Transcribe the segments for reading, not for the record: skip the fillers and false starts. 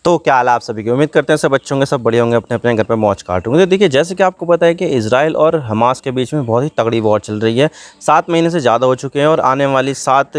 तो क्या हाल है आप सभी की। उम्मीद करते हैं सब अच्छे होंगे, सब बढ़िया होंगे, अपने अपने घर पे मौज काट होंगे। तो देखिए, जैसे कि आपको पता है कि इजराइल और हमास के बीच में बहुत ही तगड़ी वॉर चल रही है। 7 महीने से ज़्यादा हो चुके हैं और आने वाली 7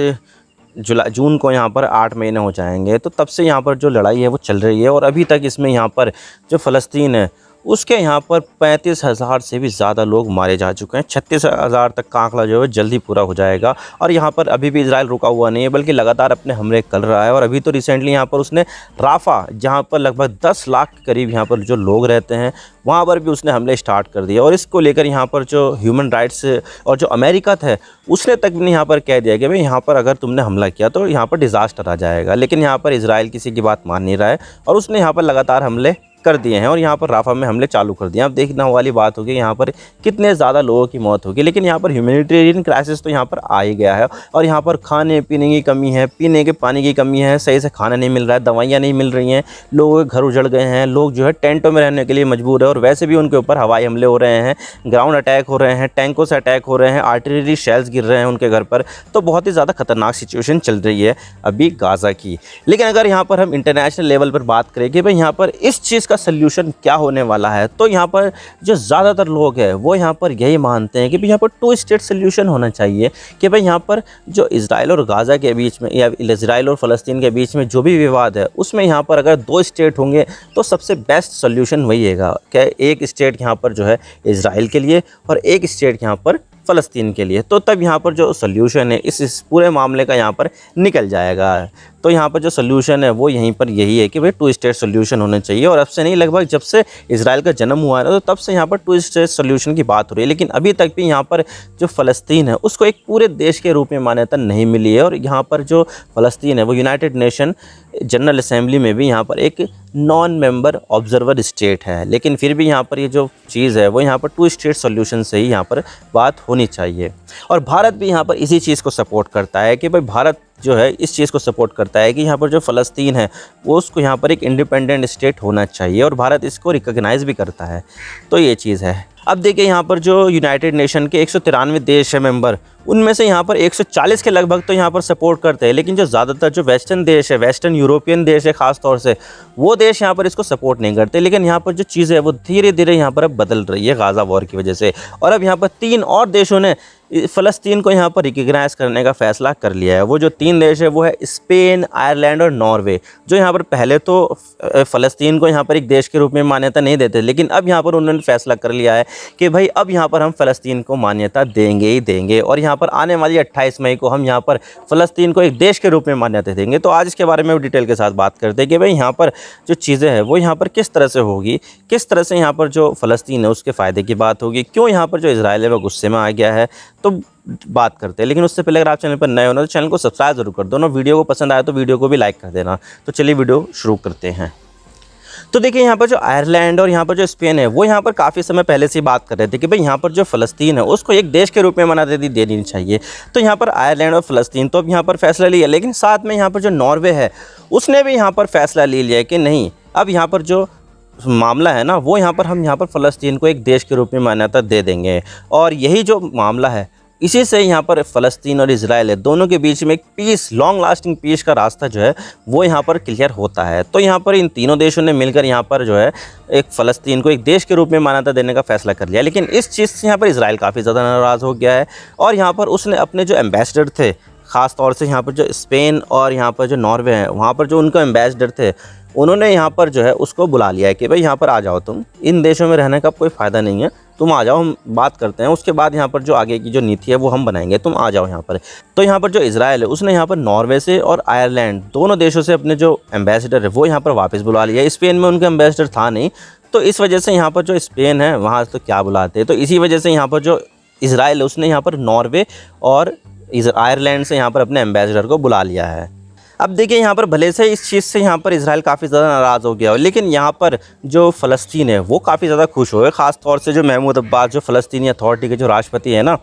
जून को यहाँ पर 8 महीने हो जाएंगे। तो तब से यहाँ पर जो लड़ाई है वो चल रही है और अभी तक इसमें यहाँ पर जो फ़लस्तीन है उसके यहाँ पर 35,000 से भी ज़्यादा लोग मारे जा चुके हैं। 36,000 तक का आंकड़ा जो है जल्दी पूरा हो जाएगा। और यहाँ पर अभी भी इजराइल रुका हुआ नहीं है, बल्कि लगातार अपने हमले कर रहा है। और अभी तो रिसेंटली यहाँ पर उसने राफा, जहाँ पर लगभग 10 लाख के करीब यहाँ पर जो लोग रहते हैं, वहाँ पर भी उसने हमले स्टार्ट कर दिया। और इसको लेकर यहाँ पर जो ह्यूमन राइट्स और जो अमेरिका था उसने तक भी यहाँ पर कह दिया कि भाई यहाँ पर अगर तुमने हमला किया तो यहाँ पर डिज़ास्टर आ जाएगा। लेकिन यहाँ पर इजराइल किसी की बात मान नहीं रहा है और उसने यहाँ पर लगातार हमले कर दिए हैं और यहाँ पर राफा में हमले चालू कर दिए। अब देखना वाली बात होगी यहाँ पर कितने ज़्यादा लोगों की मौत होगी। लेकिन यहाँ पर ह्यूमैनिटेरियन क्राइसिस तो यहाँ पर आ ही गया है और यहाँ पर खाने पीने की कमी है, पीने के पानी की कमी है, सही से खाना नहीं मिल रहा है, दवाइयाँ नहीं मिल रही हैं, लोगों के घर उजड़ गए हैं, लोग जो है टेंटों में रहने के लिए मजबूर है। और वैसे भी उनके ऊपर हवाई हमले हो रहे हैं, ग्राउंड अटैक हो रहे हैं, टैंकों से अटैक हो रहे हैं, आर्टिलरी शेल्स गिर रहे हैं उनके घर पर। तो बहुत ही ज़्यादा खतरनाक सिचुएशन चल रही है अभी गाज़ा की। लेकिन अगर यहाँ पर हम इंटरनेशनल लेवल पर बात करें कि भाई यहाँ पर इस चीज़ का सल्यूशन क्या होने वाला है, तो यहाँ पर जो ज़्यादातर लोग हैं वो यहाँ पर यही मानते हैं कि भाई यहाँ पर 2 स्टेट सल्यूशन होना चाहिए। कि भाई यहाँ पर जो इजराइल और गाज़ा के बीच में या इजराइल और फ़लस्तीन के बीच में जो भी विवाद है उसमें यहाँ पर अगर 2 स्टेट होंगे तो सबसे बेस्ट सल्यूशन वही है कि एक स्टेट यहाँ पर जो है इजराइल के लिए और एक स्टेट यहाँ पर फ़लस्तीन के लिए। तो तब यहाँ पर जो सल्यूशन है इस पूरे मामले का यहाँ पर निकल जाएगा। तो यहाँ पर जो सल्यूशन है वो यहीं पर यही है कि भाई 2 स्टेट सल्यूशन होना चाहिए। और अब से नहीं, लगभग जब से इजराइल का जन्म हुआ है ना, तो तब से यहाँ पर 2 स्टेट सल्यूशन की बात हो रही है। लेकिन अभी तक भी यहाँ पर जो फ़लस्तीन है उसको एक पूरे देश के रूप में मान्यता नहीं मिली है। और यहाँ पर जो फ़लस्तीन है वो यूनाइटेड नेशन जनरल असेंबली में भी यहाँ पर एक नॉन मेंबर ऑब्जर्वर स्टेट है। लेकिन फिर भी यहाँ पर ये जो चीज़ है वो यहाँ पर 2 स्टेट सॉल्यूशन से ही यहाँ पर बात होनी चाहिए। और भारत भी यहाँ पर इसी चीज़ को सपोर्ट करता है कि भाई भारत जो है इस चीज़ को सपोर्ट करता है कि यहाँ पर जो फ़लस्तीन है वो उसको यहाँ पर एक इंडिपेंडेंट स्टेट होना चाहिए और भारत इसको रिकॉग्नाइज़ भी करता है। तो ये चीज़ है। अब देखिए, यहाँ पर जो यूनाइटेड नेशन के 193 देश है मेंबर, उनमें से यहाँ पर 140 के लगभग तो यहाँ पर सपोर्ट करते हैं। लेकिन जो ज़्यादातर जो वेस्टर्न देश है, वेस्टर्न यूरोपियन देश है ख़ास तौर से, वो देश यहाँ पर इसको सपोर्ट नहीं करते। लेकिन यहाँ पर जो चीज़ है वो धीरे धीरे यहाँ पर अब बदल रही है गाज़ा वॉर की वजह से। और अब यहाँ पर 3 और देशों ने फ़लस्तीन को यहाँ पर रिकग्नाइज़ करने का फ़ैसला कर लिया है। वो जो 3 देश है वो है स्पेन, आयरलैंड और नॉर्वे। जो यहाँ पर पहले तो फ़लस्तीन को यहाँ पर एक देश के रूप में मान्यता नहीं देते, लेकिन अब यहाँ पर उन्होंने फ़ैसला कर लिया है कि भाई अब यहाँ पर हम फ़लस्तीन को मान्यता देंगे ही देंगे। और यहाँ पर आने वाली 28 मई को हम यहाँ पर फ़लस्तीन को एक देश के रूप में मान्यता देंगे। तो आज इसके बारे में डिटेल के साथ बात करते हैं कि भाई यहाँ पर जो चीज़ें हैं वो यहाँ पर किस तरह से होगी, किस तरह से यहाँ पर जो फ़लस्तीन है उसके फ़ायदे की बात होगी, क्यों यहाँ पर जो इजराइल है वो गुस्से में आ गया है, तो बात करते हैं। लेकिन उससे पहले अगर आप चैनल पर नए हो ना तो चैनल को सब्सक्राइब जरूर कर दो ना। वीडियो को पसंद आया तो वीडियो को भी लाइक कर देना। तो चलिए वीडियो शुरू करते हैं। तो देखिए, यहाँ पर जो आयरलैंड और यहाँ पर जो स्पेन है वो यहाँ पर काफ़ी समय पहले से बात कर रहे थे कि भाई यहाँ पर जो फ़लस्तीन है उसको एक देश के रूप में मान्यता देनी चाहिए। तो यहाँ पर आयरलैंड और फ़लस्तीन तो अब यहाँ पर फैसला लिया, लेकिन साथ में यहाँ पर जो नॉर्वे है उसने भी यहाँ पर फैसला ले लिया कि नहीं, अब यहाँ पर जो मामला है ना वो यहाँ पर हम यहाँ पर फ़लस्तीन को एक देश के रूप में मान्यता दे देंगे। और यही जो मामला है इसी से यहाँ पर फ़लस्तीन और इजराइल है दोनों के बीच में एक पीस, लॉन्ग लास्टिंग पीस का रास्ता जो है वो यहाँ पर क्लियर होता है। तो यहाँ पर इन तीनों देशों ने मिलकर यहाँ पर जो है एक फ़लस्तीन को एक देश के रूप में मान्यता देने का फ़ैसला कर लिया। लेकिन इस चीज़ से यहाँ पर इजराइल काफ़ी ज़्यादा नाराज़ हो गया है और यहाँ पर उसने अपने जो एम्बेसडर थे, ख़ास तौर से यहाँ पर जो स्पेन और यहाँ पर जो नॉर्वे हैं, वहाँ पर जो उनका एम्बेसडर थे, उन्होंने यहाँ पर जो है उसको बुला लिया है कि भाई यहाँ पर आ जाओ, तुम इन देशों में रहने का कोई फ़ायदा नहीं है, तुम आ जाओ, हम बात करते हैं, उसके बाद यहाँ पर जो आगे की जो नीति है वो हम बनाएंगे, तुम आ जाओ यहाँ पर। तो यहाँ पर जो इजराइल है उसने यहाँ पर नॉर्वे से और आयरलैंड दोनों देशों से अपने जो एम्बेसडर है वो यहाँ पर वापस बुला लिया। स्पेन में उनका एम्बेसडर था नहीं, तो इस वजह से यहाँ पर जो स्पेन है वहाँ तो क्या बुलाते, तो इसी वजह से यहाँ पर जो इजराइल है उसने यहाँ पर नॉर्वे और आयरलैंड से यहाँ पर अपने एम्बेसडर को बुला लिया है। अब देखिए, यहाँ पर भले से इस चीज़ से यहाँ पर इजराइल काफ़ी ज़्यादा नाराज़ हो गया हो, लेकिन यहाँ पर जो फ़लस्तीन है वो काफ़ी ज़्यादा खुश हुए। ख़ास तौर से जो महमूद अब्बास, जो फ़लस्तीनी अथॉरिटी के जो राष्ट्रपति है ना,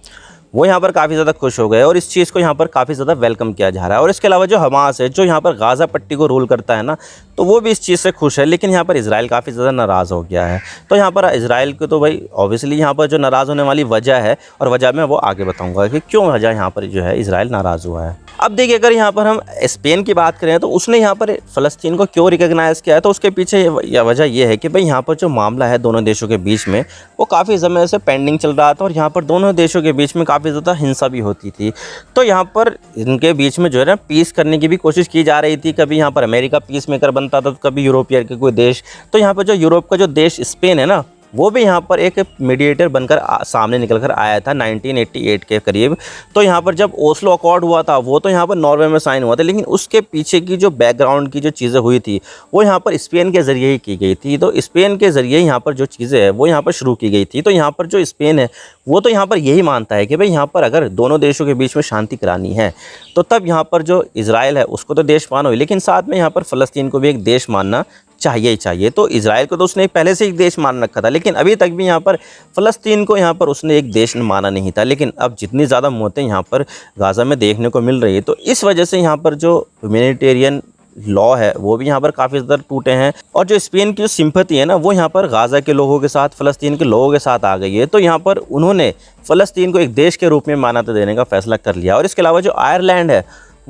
वो यहाँ पर काफ़ी ज़्यादा खुश हो गए और इस चीज़ को यहाँ पर काफ़ी ज़्यादा वेलकम किया जा रहा है। और इसके अलावा जो हमास है, जो यहाँ पर गाज़ा पट्टी को रूल करता है ना, तो वो भी इस चीज़ से खुश है। लेकिन यहाँ पर इजराइल काफ़ी ज़्यादा नाराज़ हो गया है। तो यहाँ पर इजराइल को तो भाई ऑब्वियसली यहाँ पर जो नाराज़ होने वाली वजह है, और वजह मैं वो आगे बताऊँगा कि क्यों वजह यहाँ पर जो है इजराइल नाराज़ हुआ है। अब देखिए, अगर यहाँ पर हम स्पेन की बात करें तो उसने यहाँ पर फ़लस्तीन को क्यों रिकॉग्नाइज़ किया है, तो उसके पीछे वजह ये है कि भाई यहाँ पर जो मामला है दोनों देशों के बीच में, वो काफ़ी समय से पेंडिंग चल रहा था और यहाँ पर दोनों देशों के बीच में काफ़ी ज़्यादा हिंसा भी होती थी। तो यहाँ पर इनके बीच में जो है ना पीस करने की भी कोशिश की जा रही थी। कभी यहाँ पर अमेरिका पीस मेकर बनता था, तो कभी यूरोपियन के कोई देश। तो यहाँ पर जो यूरोप का जो देश स्पेन है ना, वो भी यहाँ पर एक मीडिएटर बनकर सामने निकल कर आया था 1988 के करीब। तो यहाँ पर जब ओस्लो अकॉर्ड हुआ था, वो तो यहाँ पर नॉर्वे में साइन हुआ था, लेकिन उसके पीछे की जो बैकग्राउंड की जो चीज़ें हुई थी वो यहाँ पर स्पेन के ज़रिए ही की गई थी। तो स्पेन के ज़रिए यहाँ पर जो चीज़ें हैं वो यहाँ पर शुरू की गई थी। तो यहाँ पर जो स्पेन है वो तो यहाँ पर यही मानता है कि भाई यहाँ पर अगर दोनों देशों के बीच में शांति करानी है तो तब यहाँ पर जो इजराइल है उसको तो देश मानो, लेकिन साथ में यहाँ पर फ़लस्तीन को भी एक देश मानना चाहिए ही चाहिए। तो इजराइल को तो उसने पहले से एक देश मान रखा था, लेकिन अभी तक भी यहाँ पर फ़लस्तीन को यहाँ पर उसने एक देश माना नहीं था। लेकिन अब जितनी ज़्यादा मौतें यहाँ पर गाज़ा में देखने को मिल रही है, तो इस वजह से यहाँ पर जो ह्यूमैनिटेरियन लॉ है वो भी यहाँ पर काफ़ी ज़्यादा टूटे हैं। और जो स्पेन की जो सिंपैथी है ना, वो यहाँ पर गाज़ा के लोगों के साथ, फ़लस्तीन के लोगों के साथ आ गई है। तो यहाँ पर उन्होंने फ़लस्तीन को एक देश के रूप में मान्यता देने का फ़ैसला कर लिया। और इसके अलावा जो आयरलैंड है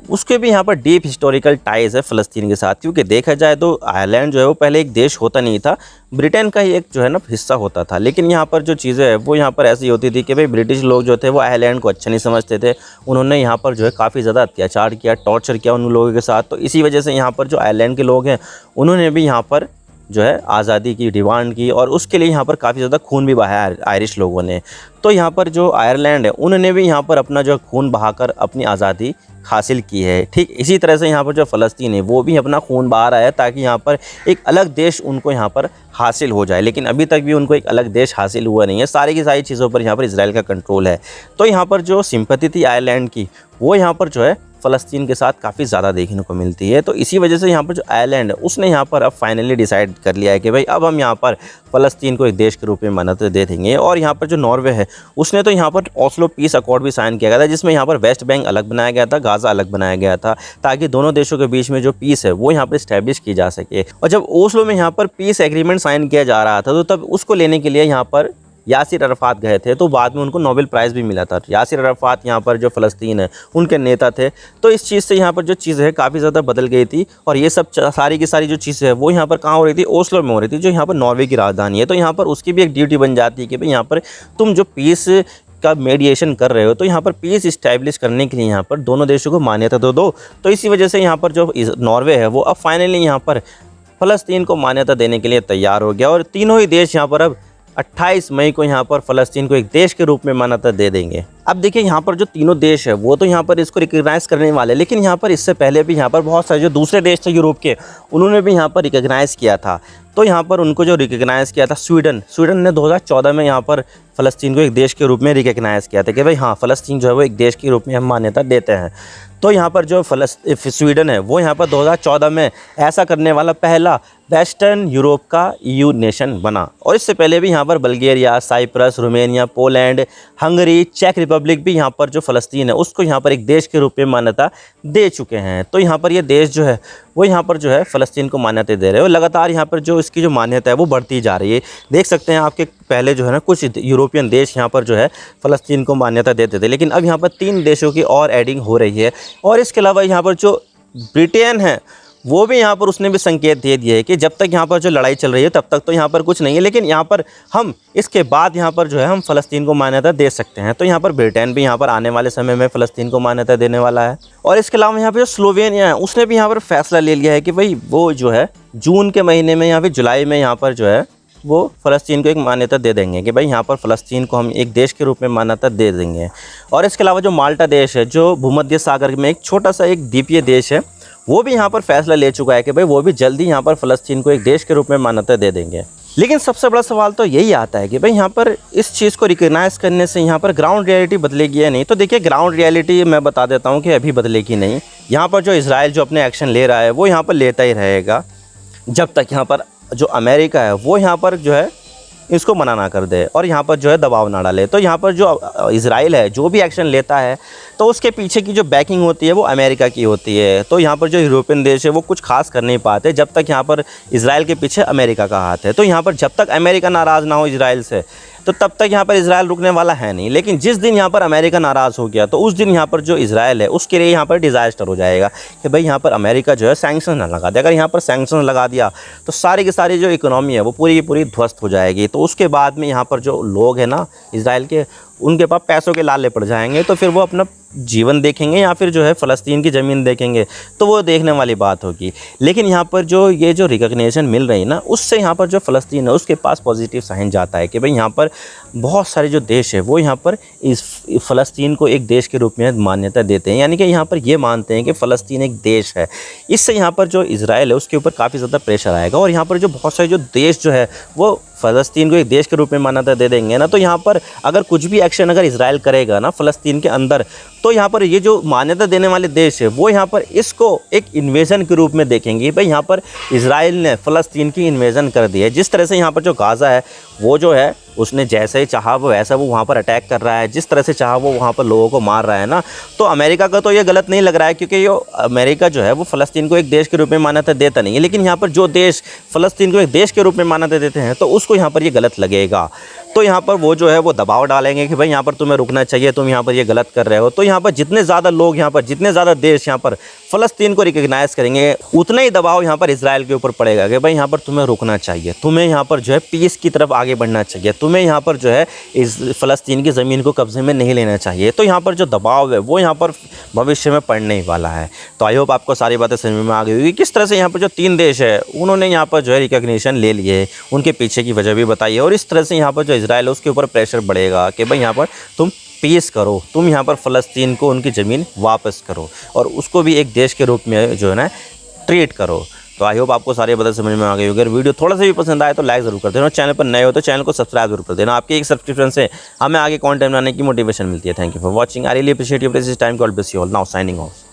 उसके भी यहाँ पर डीप हिस्टोरिकल टाइज़ है फ़लस्तीन के साथ, क्योंकि देखा जाए तो आयरलैंड जो है वो पहले एक देश होता नहीं था, ब्रिटेन का ही एक जो है ना हिस्सा होता था। लेकिन यहाँ पर जो चीज़ें है वो यहाँ पर ऐसी होती थी कि भाई ब्रिटिश लोग जो थे वो आयरलैंड को अच्छा नहीं समझते थे। उन्होंने यहाँ पर जो है काफ़ी ज़्यादा अत्याचार किया, टॉर्चर किया उन लोगों के साथ। तो इसी वजह से यहाँ पर जो आयरलैंड के लोग हैं उन्होंने भी यहाँ पर जो है आज़ादी की डिमांड की, और उसके लिए यहाँ पर काफ़ी ज़्यादा खून भी बहाया आयरिश लोगों ने। तो यहाँ पर जो आयरलैंड है उन्होंने भी यहाँ पर अपना जो खून बहाकर अपनी आज़ादी हासिल की है। ठीक इसी तरह से यहाँ पर जो फ़लस्तीन है वो भी अपना खून बहा रहा है ताकि यहाँ पर एक अलग देश उनको यहाँ पर हासिल हो जाए। लेकिन अभी तक भी उनको एक अलग देश हासिल हुआ नहीं है। सारी की सारी चीज़ों पर यहाँ पर इजराइल का कंट्रोल है। तो यहाँ पर जो सिंपैथी थी आयरलैंड की, वो यहाँ पर जो है फ़लस्तीन के साथ काफ़ी ज़्यादा देखने को मिलती है। तो इसी वजह से यहाँ पर जो आयरलैंड है उसने यहाँ पर अब फाइनली डिसाइड कर लिया है कि भाई अब हम यहाँ पर फ़लस्तीन को एक देश के रूप में मान्यता दे देंगे। और यहाँ पर जो नॉर्वे है उसने तो यहाँ पर ओस्लो पीस अकॉर्ड भी साइन किया गया था, जिसमें यहाँ पर वेस्ट बैंक अलग बनाया गया था, गाज़ा अलग बनाया गया था, ताकि दोनों देशों के बीच में जो पीस है वो यहाँ पर इस्टेब्लिश की जा सके। और जब ओस्लो में यहाँ पर पीस एग्रीमेंट साइन किया जा रहा था तो तब उसको लेने के लिए यहाँ पर यासिर अराफात गए थे। तो बाद में उनको नोबेल प्राइज़ भी मिला था। यासिर अराफात यहाँ पर जो फ़लस्तीन है उनके नेता थे। तो इस चीज़ से यहाँ पर जो चीज़ है काफ़ी ज़्यादा बदल गई थी। और ये सब सारी की सारी जो चीज़ें है वो यहाँ पर कहाँ हो रही थी, ओस्लो में हो रही थी, जो यहाँ पर नॉर्वे की राजधानी है। तो यहाँ पर उसकी भी एक ड्यूटी बन जाती है कि भाई यहाँ पर तुम जो पीस का मेडिएशन कर रहे हो, तो यहाँ पर पीस इस्टेब्लिश करने के लिए यहाँ पर दोनों देशों को मान्यता तो दो। तो इसी वजह से यहाँ पर जो नॉर्वे है वो अब फाइनली यहाँ पर फ़लस्तीन को मान्यता देने के लिए तैयार हो गया। और तीनों ही देश यहाँ पर अब 28 मई को यहाँ पर फ़लस्तीन को एक देश के रूप में मान्यता दे देंगे। अब देखिए, यहाँ पर जो तीनों देश है वो तो यहाँ पर इसको रिकग्नाइज़ करने वाले, लेकिन यहाँ पर इससे पहले भी यहाँ पर बहुत सारे जो दूसरे देश थे यूरोप के, उन्होंने भी यहाँ पर रिकग्नाइज़ किया था। तो यहाँ पर उनको जो रिकग्नाइज़ किया था स्वीडन ने 2014 में यहाँ पर फ़लस्तीन को एक देश के रूप में रिकग्नाइज़ किया था कि भाई हाँ, फ़लस्तीन जो है वो एक देश के रूप में हम मान्यता देते हैं। तो यहाँ पर जो स्वीडन है वो यहाँ पर 2014 में ऐसा करने वाला पहला वेस्टर्न यूरोप का EU नेशन बना। और इससे पहले भी यहाँ पर Bulgaria, Cyprus, Romania, Poland, Hungary, चेक रिपब्लिक भी यहाँ पर जो फ़लस्तीन है उसको यहाँ पर एक देश के रूप में मान्यता दे चुके हैं। तो यहाँ पर ये देश जो है वो यहाँ पर जो है फ़लस्तीन को मान्यता दे रहे हो। लगातार यहाँ पर जो इसकी जो मान्यता है वो बढ़ती जा रही है। देख सकते हैं आपके पहले जो है ना कुछ यूरोपियन देश यहाँ पर जो है फ़लस्तीन को मान्यता देते थे, लेकिन अब यहाँ पर 3 देशों की और एडिंग हो रही है। और इसके अलावा यहाँ पर जो ब्रिटेन है वो भी यहाँ पर उसने भी संकेत दे दिए है कि जब तक यहाँ पर जो लड़ाई चल रही है तब तक तो यहाँ पर कुछ नहीं है, लेकिन यहाँ पर हम इसके बाद यहाँ पर जो है हम फ़लस्तीन को मान्यता दे सकते हैं। तो यहाँ पर ब्रिटेन भी यहाँ पर आने वाले समय में फ़लस्तीन को मान्यता देने वाला है। और इसके अलावा यहाँ पर जो स्लोवेनिया है उसने भी यहाँ पर फैसला ले लिया है कि भाई वो जो है जून के महीने में या फिर जुलाई में यहाँ पर जो है वो फ़लस्तीन को एक मान्यता दे देंगे कि भाई यहाँ पर फ़लस्तीन को हम एक देश के रूप में मान्यता दे देंगे। और इसके अलावा जो माल्टा देश है जो भूमध्य सागर में एक छोटा सा एक द्वीपीय देश है, वो भी यहाँ पर फैसला ले चुका है कि भाई वो भी जल्दी यहाँ पर फ़लस्तीन को एक देश के रूप में मान्यता दे देंगे। लेकिन सबसे बड़ा सवाल तो यही आता है कि भाई यहाँ पर इस चीज़ को रिकग्नाइज़ करने से यहाँ पर ग्राउंड रियलिटी बदलेगी या नहीं। तो देखिए, ग्राउंड रियलिटी मैं बता देता हूँ कि अभी बदलेगी नहीं। यहाँ पर जो इजराइल जो अपने एक्शन ले रहा है वो यहाँ पर लेता ही रहेगा जब तक यहाँ पर जो अमेरिका है वो यहाँ पर जो है इसको मना ना कर दे और यहाँ पर जो है दबाव ना डाले। तो यहाँ पर जो इजराइल है जो भी एक्शन लेता है तो उसके पीछे की जो बैकिंग होती है वो अमेरिका की होती है। तो यहाँ पर जो यूरोपियन देश है वो कुछ खास कर नहीं पाते जब तक यहाँ पर इजराइल के पीछे अमेरिका का हाथ है। तो यहाँ पर जब तक अमेरिका नाराज़ ना हो इजराइल से तो तब तक यहाँ पर इजराइल रुकने वाला है नहीं। लेकिन जिस दिन यहाँ पर अमेरिका नाराज़ हो गया तो उस दिन यहाँ पर जो इजराइल है उसके लिए यहाँ पर डिज़ास्टर हो जाएगा कि भाई यहाँ पर अमेरिका जो है सैंक्शन ना लगा दे। अगर यहाँ पर सैंक्शन लगा दिया तो सारी की सारी जो इकोनॉमी है वो पूरी की पूरी ध्वस्त हो जाएगी। तो उसके बाद में यहाँ पर जो लोग हैं ना इजराइल के, उनके पास पैसों के लाले पड़ जाएंगे। तो फिर वो अपना जीवन देखेंगे या फिर जो है फ़लस्तीन की ज़मीन देखेंगे, तो वो देखने वाली बात होगी। लेकिन यहाँ पर जो ये जो रिकग्निशन मिल रही है ना, उससे यहाँ पर जो फ़लस्तीन है उसके पास पॉजिटिव साइन जाता है कि भाई यहाँ पर बहुत सारे जो देश है वो यहाँ पर इस फ़लस्तीन को एक देश के रूप में मान्यता देते हैं। यानी कि यहाँ पर ये मानते हैं कि फ़लस्तीन एक देश है। इससे यहाँ पर जो इजराइल है उसके ऊपर काफ़ी ज़्यादा प्रेशर आएगा और यहाँ पर जो बहुत सारे जो देश जो है वो फ़लस्तीन को एक देश के रूप में मान्यता दे देंगे ना। तो यहाँ पर अगर कुछ भी एक्शन अगर इजराइल करेगा ना फ़लस्तीन के अंदर, तो यहाँ पर ये जो मान्यता देने वाले देश है वो यहाँ पर इसको एक इन्वेजन के रूप में देखेंगे। भाई यहाँ पर इजराइल ने फ़लस्तीन की इन्वेजन कर दी है। जिस तरह से यहाँ पर जो गाज़ा है वो जो है उसने जैसे ही चाहा वो वैसा वो वहाँ पर अटैक कर रहा है, जिस तरह से चाहा वो वहाँ पर लोगों को मार रहा है ना। तो अमेरिका का तो ये गलत नहीं लग रहा है क्योंकि ये अमेरिका जो है वो फ़लस्तीन को एक देश के रूप में मान्यता देता नहीं है। लेकिन यहाँ पर जो देश फ़लस्तीन को एक देश के रूप में मान्यता देते हैं तो उसको यहाँ पर ये गलत लगेगा। तो यहाँ पर वो जो है वो दबाव डालेंगे कि भाई यहाँ पर तुम्हें रुकना चाहिए, तुम यहाँ पर ये गलत कर रहे हो। तो यहाँ पर जितने ज़्यादा लोग, यहाँ पर जितने ज़्यादा देश यहाँ पर फ़लस्तीन को रिकग्नाइज़ करेंगे उतना ही दबाव यहाँ पर इजराइल के ऊपर पड़ेगा कि भाई यहाँ पर तुम्हें रुकना चाहिए, तुम्हें यहाँ पर जो है पीस की तरफ आगे बढ़ना चाहिए, तुम्हें यहाँ पर जो है इस फ़लस्तीन की ज़मीन को कब्ज़े में नहीं लेना चाहिए। तो यहाँ पर जो दबाव है वो यहाँ पर भविष्य में पड़ने ही वाला है। तो आई होप आपको सारी बातें समझ में आ गई होगी किस तरह से यहाँ पर जो 3 देश है उन्होंने यहाँ पर जो है रिकग्निशन ले लिए, उनके पीछे की वजह भी बताई है। और इस तरह से यहाँ पर जो इजराइल है उसके ऊपर प्रेशर बढ़ेगा कि भाई यहाँ पर तुम पीस करो, तुम यहाँ पर फ़लस्तीन को उनकी ज़मीन वापस करो और उसको भी एक देश के रूप में जो है ना ट्रीट करो। तो आई होप आपको सारी बातें समझ में आ गई होगी। अगर वीडियो थोड़ा सा भी पसंद आए तो लाइक ज़रूर कर देना और चैनल पर नए हो तो चैनल को सब्सक्राइब जरूर कर देना। आपके एक सब्सक्रिप्शन से हमें आगे कंटेंट बनाने की मोटिवेशन मिलती है। Thank you for watching. I really appreciate your precious time. God bless you all. Now signing off.